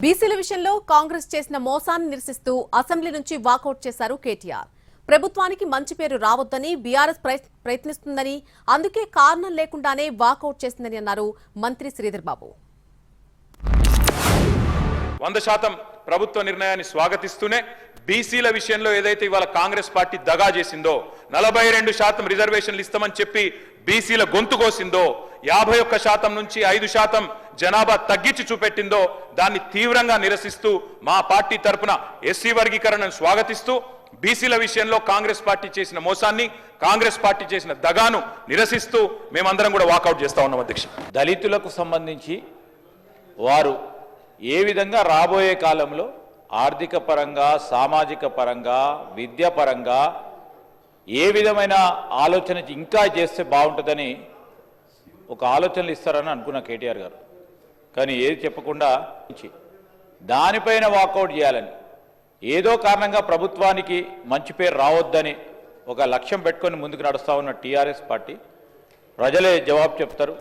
బీసీల విషయంలో కాంగ్రెస్ చేసిన మోసాన్ని నిరసిస్తూ అసెంబ్లీ నుంచి వాకౌట్ చేశారు కేటీఆర్. ప్రభుత్వానికి మంచి పేరు రావొద్దని బీఆర్ఎస్ ప్రయత్నిస్తుందని, అందుకే కారణం లేకుండానే వాకౌట్ చేసిందని అన్నారు మంత్రి శ్రీధర్ బాబు. 100% ప్రభుత్వ నిర్ణయాన్ని స్వాగతిస్తూనే బీసీల విషయంలో ఏదైతే ఇవాళ కాంగ్రెస్ పార్టీ దగా చేసిందో, 42% రిజర్వేషన్లు ఇస్తామని చెప్పి బీసీల గొంతు కోసిందో, 51% నుంచి 5% జనాభా తగ్గించి చూపెట్టిందో, దాన్ని తీవ్రంగా నిరసిస్తూ మా పార్టీ తరపున ఎస్సీ వర్గీకరణను స్వాగతిస్తూ బీసీల విషయంలో కాంగ్రెస్ పార్టీ చేసిన మోసాన్ని, కాంగ్రెస్ పార్టీ చేసిన దగాను నిరసిస్తూ మేమందరం కూడా వాకౌట్ చేస్తా ఉన్నాం. అధ్యక్ష, దళితులకు సంబంధించి వారు ఏ విధంగా రాబోయే కాలంలో ఆర్థిక పరంగా, సామాజిక పరంగా, విద్యా పరంగా ఏ విధమైన ఆలోచన ఇంకా చేస్తే బాగుంటుందని ఒక ఆలోచనలు ఇస్తారని అనుకున్న కేటీఆర్ గారు. కానీ ఏది చెప్పకుండా దానిపైన వాకౌట్ చేయాలని, ఏదో కారణంగా ప్రభుత్వానికి మంచి పేరు రావద్దని ఒక లక్ష్యం పెట్టుకొని ముందుకు నడుస్తూ ఉన్న టీఆర్ఎస్ పార్టీ ప్రజలే జవాబు చెప్తారు.